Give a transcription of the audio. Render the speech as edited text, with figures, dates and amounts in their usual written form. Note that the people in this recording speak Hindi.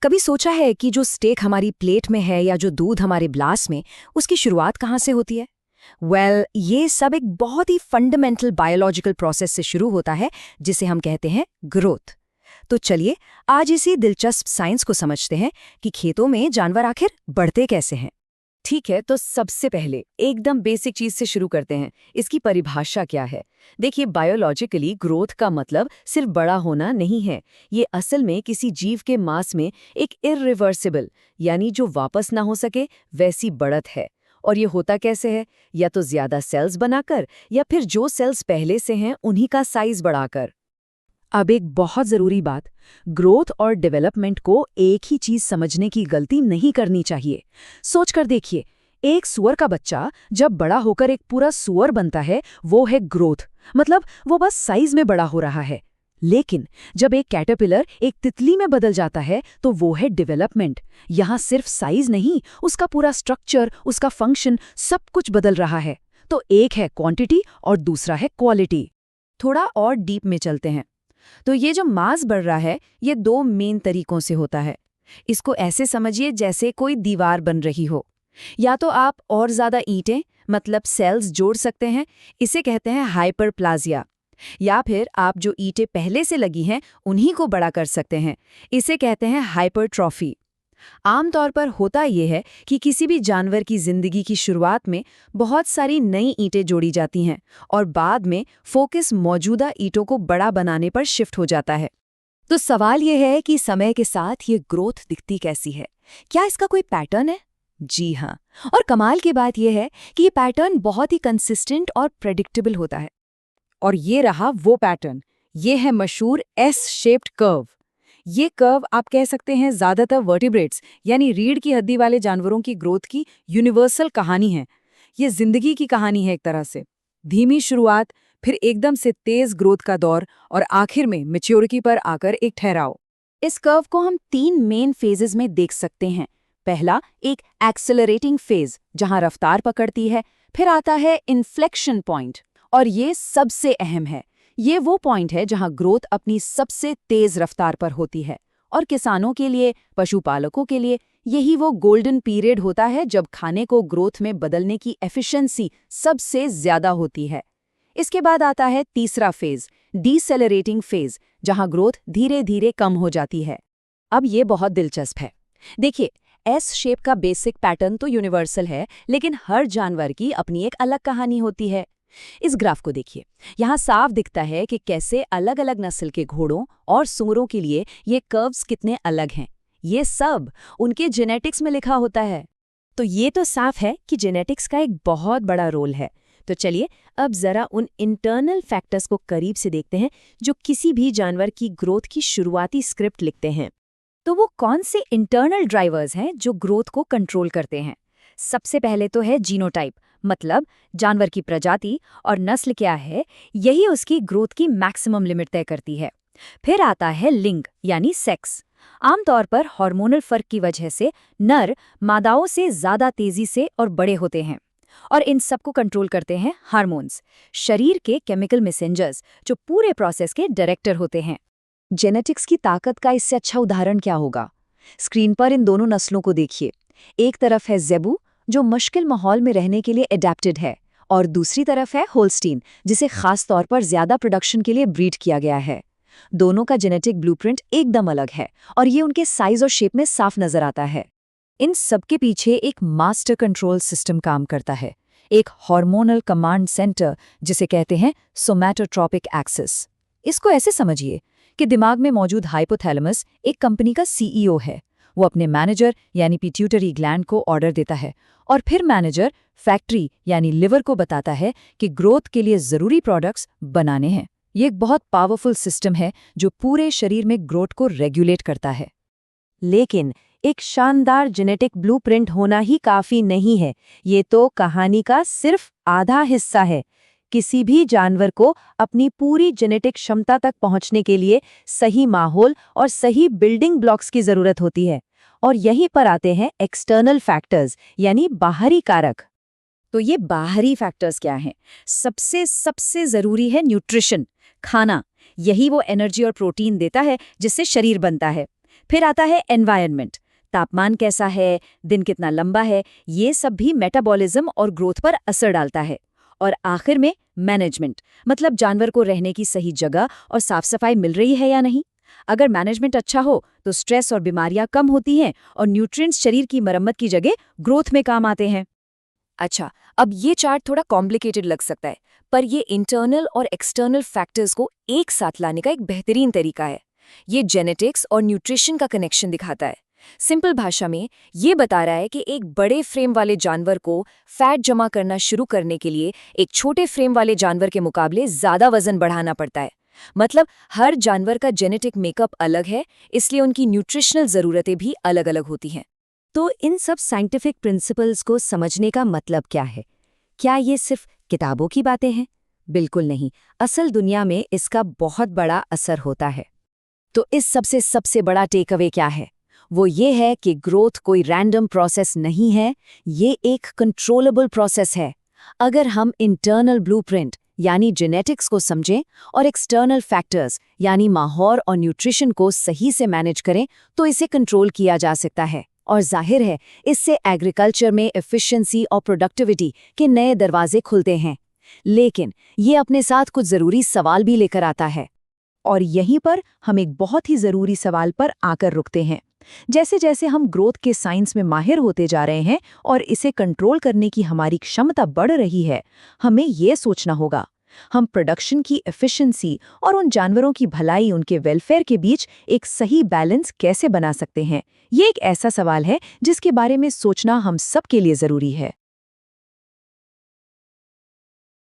कभी सोचा है कि जो स्टेक हमारी प्लेट में है या जो दूध हमारे ग्लास में, उसकी शुरुआत कहाँ से होती है? ये सब एक बहुत ही फंडामेंटल बायोलॉजिकल प्रोसेस से शुरू होता है, जिसे हम कहते हैं ग्रोथ। तो चलिए आज इसी दिलचस्प साइंस को समझते हैं कि खेतों में जानवर आखिर बढ़ते कैसे हैं। ठीक है, तो सबसे पहले एकदम बेसिक चीज से शुरू करते हैं। इसकी परिभाषा क्या है? देखिए, बायोलॉजिकली ग्रोथ का मतलब सिर्फ बड़ा होना नहीं है। ये असल में किसी जीव के मास में एक इरिवर्सिबल, यानी जो वापस ना हो सके वैसी बढ़त है। और ये होता कैसे है? या तो ज्यादा सेल्स बनाकर, या फिर जो सेल्स पहले से हैं उन्हीं का साइज बढ़ाकर। अब एक बहुत जरूरी बात, ग्रोथ और डेवलपमेंट को एक ही चीज समझने की गलती नहीं करनी चाहिए। सोचकर देखिए, एक सुअर का बच्चा जब बड़ा होकर एक पूरा सुअर बनता है, वो है ग्रोथ, मतलब वो बस साइज में बड़ा हो रहा है। लेकिन जब एक कैटरपिलर एक तितली में बदल जाता है, तो वो है डेवलपमेंट। यहाँ सिर्फ साइज नहीं, उसका पूरा स्ट्रक्चर, उसका फंक्शन, सब कुछ बदल रहा है। तो एक है क्वांटिटी और दूसरा है क्वालिटी। थोड़ा और डीप में चलते हैं। तो ये जो मास बढ़ रहा है, ये दो मेन तरीकों से होता है। इसको ऐसे समझिए जैसे कोई दीवार बन रही हो। या तो आप और ज्यादा ईंटें, मतलब सेल्स जोड़ सकते हैं, इसे कहते हैं हाइपरप्लाजिया। या फिर आप जो ईंटें पहले से लगी हैं उन्हीं को बड़ा कर सकते हैं, इसे कहते हैं हाइपरट्रॉफी। आमतौर पर होता यह है कि किसी भी जानवर की जिंदगी की शुरुआत में बहुत सारी नई ईंटें जोड़ी जाती हैं और बाद में फोकस मौजूदा ईंटों को बड़ा बनाने पर शिफ्ट हो जाता है। तो सवाल यह है कि समय के साथ ये ग्रोथ दिखती कैसी है? क्या इसका कोई पैटर्न है? जी हाँ, और कमाल की बात यह है कि ये पैटर्न बहुत ही कंसिस्टेंट और प्रेडिक्टेबल होता है। और ये रहा वो पैटर्न, ये है मशहूर एस शेप्ड कर्व। ये कर्व आप कह सकते हैं ज्यादातर वर्टिब्रेट्स यानी रीढ़ की हड्डी वाले जानवरों की ग्रोथ की यूनिवर्सल कहानी है। ये जिंदगी की कहानी है एक तरह से। धीमी शुरुआत, फिर एकदम से तेज ग्रोथ का दौर और आखिर में मैच्योरिटी पर आकर एक ठहराव। इस कर्व को हम 3 मेन फेजेस में देख सकते हैं। पहला एक एक्सेलरेटिंग फेज, जहां रफ्तार पकड़ती है। फिर आता है इन्फ्लेक्शन पॉइंट, और ये सबसे अहम है। ये वो पॉइंट है जहां ग्रोथ अपनी सबसे तेज रफ्तार पर होती है। और किसानों के लिए, पशुपालकों के लिए यही वो गोल्डन पीरियड होता है जब खाने को ग्रोथ में बदलने की एफिशिएंसी सबसे ज्यादा होती है। इसके बाद आता है तीसरा फेज, डीसेलरेटिंग फेज, जहां ग्रोथ धीरे धीरे कम हो जाती है। अब ये बहुत दिलचस्प है। देखिए, एस शेप का बेसिक पैटर्न तो यूनिवर्सल है, लेकिन हर जानवर की अपनी एक अलग कहानी होती है। इस ग्राफ को देखिए, यहाँ साफ दिखता है कि कैसे अलग अलग नस्ल के घोड़ों और सूअरों के लिए ये कर्व्स कितने अलग हैं। ये सब उनके जेनेटिक्स में लिखा होता है। तो ये तो साफ है कि जेनेटिक्स का एक बहुत बड़ा रोल है। तो चलिए अब जरा उन इंटरनल फैक्टर्स को करीब से देखते हैं जो किसी भी जानवर की ग्रोथ की शुरुआती स्क्रिप्ट लिखते हैं। तो वो कौन से इंटरनल ड्राइवर्स हैं जो ग्रोथ को कंट्रोल करते हैं? सबसे पहले तो है जीनोटाइप, मतलब जानवर की प्रजाति और नस्ल क्या है, यही उसकी ग्रोथ की मैक्सिमम लिमिट तय करती है। फिर आता है लिंग, यानी सेक्स। आमतौर पर हार्मोनल फर्क की वजह से नर मादाओं से ज्यादा तेजी से और बड़े होते हैं। और इन सबको कंट्रोल करते हैं हार्मोन्स, शरीर के केमिकल मैसेंजर्स, जो पूरे प्रोसेस के डायरेक्टर होते हैं। जेनेटिक्स की ताकत का इससे अच्छा उदाहरण क्या होगा? स्क्रीन पर इन दोनों नस्लों को देखिए। एक तरफ है ज़ेबू, जो मुश्किल माहौल में रहने के लिए एडेप्टेड है, और दूसरी तरफ है होल्स्टीन, जिसे खास तौर पर ज्यादा प्रोडक्शन के लिए ब्रीड किया गया है। दोनों का जेनेटिक ब्लूप्रिंट एकदम अलग है, और ये उनके साइज और शेप में साफ नजर आता है। इन सबके पीछे एक मास्टर कंट्रोल सिस्टम काम करता है, एक हार्मोनल कमांड सेंटर, जिसे कहते हैं सोमैटोट्रॉपिक एक्सिस। इसको ऐसे समझिए कि दिमाग में मौजूद हाइपोथैलेमस एक कंपनी का सीईओ है। वो अपने मैनेजर यानी पिट्यूटरी ग्लैंड को ऑर्डर देता है, और फिर मैनेजर फैक्ट्री यानी लिवर को बताता है कि ग्रोथ के लिए जरूरी प्रोडक्ट्स बनाने हैं। ये एक बहुत पावरफुल सिस्टम है जो पूरे शरीर में ग्रोथ को रेगुलेट करता है। लेकिन एक शानदार जेनेटिक ब्लूप्रिंट होना ही काफी नहीं है। ये तो कहानी का सिर्फ आधा हिस्सा है। किसी भी जानवर को अपनी पूरी जेनेटिक क्षमता तक पहुंचने के लिए सही माहौल और सही बिल्डिंग ब्लॉक्स की जरूरत होती है। और यहीं पर आते हैं एक्सटर्नल फैक्टर्स, यानी बाहरी कारक। तो ये बाहरी फैक्टर्स क्या हैं? सबसे जरूरी है न्यूट्रिशन, खाना। यही वो एनर्जी और प्रोटीन देता है जिससे शरीर बनता है। फिर आता है एनवायरनमेंट, तापमान कैसा है, दिन कितना लंबा है, ये सब भी मेटाबॉलिज्म और ग्रोथ पर असर डालता है। और आखिर में मैनेजमेंट, मतलब जानवर को रहने की सही जगह और साफ सफाई मिल रही है या नहीं। अगर मैनेजमेंट अच्छा हो तो स्ट्रेस और बीमारियां कम होती हैं और न्यूट्रिएंट्स शरीर की मरम्मत की जगह ग्रोथ में काम आते हैं। अच्छा, अब ये चार्ट थोड़ा कॉम्प्लिकेटेड लग सकता है, पर ये इंटरनल और एक्सटर्नल फैक्टर्स को एक साथ लाने का एक बेहतरीन तरीका है। ये जेनेटिक्स और न्यूट्रिशन का कनेक्शन दिखाता है। सिंपल भाषा में ये बता रहा है कि एक बड़े फ्रेम वाले जानवर को फैट जमा करना शुरू करने के लिए एक छोटे फ्रेम वाले जानवर के मुकाबले ज्यादा वजन बढ़ाना पड़ता है। मतलब हर जानवर का जेनेटिक मेकअप अलग है, इसलिए उनकी न्यूट्रिशनल ज़रूरतें भी अलग अलग होती हैं। तो इन सब साइंटिफिक प्रिंसिपल्स को समझने का मतलब क्या है? क्या ये सिर्फ किताबों की बातें हैं? बिल्कुल नहीं, असल दुनिया में इसका बहुत बड़ा असर होता है। तो इस सबसे बड़ा टेक अवे क्या है? वो ये है कि ग्रोथ कोई रैंडम प्रोसेस नहीं है, ये एक कंट्रोलेबल प्रोसेस है। अगर हम इंटरनल ब्लूप्रिंट यानी जेनेटिक्स को समझें और एक्सटर्नल फैक्टर्स यानी माहौल और न्यूट्रिशन को सही से मैनेज करें तो इसे कंट्रोल किया जा सकता है। और जाहिर है, इससे एग्रीकल्चर में एफिशिएंसी और प्रोडक्टिविटी के नए दरवाजे खुलते हैं। लेकिन ये अपने साथ कुछ ज़रूरी सवाल भी लेकर आता है। और यहीं पर हम एक बहुत ही ज़रूरी सवाल पर आकर रुकते हैं। जैसे जैसे हम ग्रोथ के साइंस में माहिर होते जा रहे हैं और इसे कंट्रोल करने की हमारी क्षमता बढ़ रही है, हमें ये सोचना होगा, हम प्रोडक्शन की एफिशिएंसी और उन जानवरों की भलाई, उनके वेलफेयर के बीच एक सही बैलेंस कैसे बना सकते हैं। ये एक ऐसा सवाल है जिसके बारे में सोचना हम सब के लिए ज़रूरी है।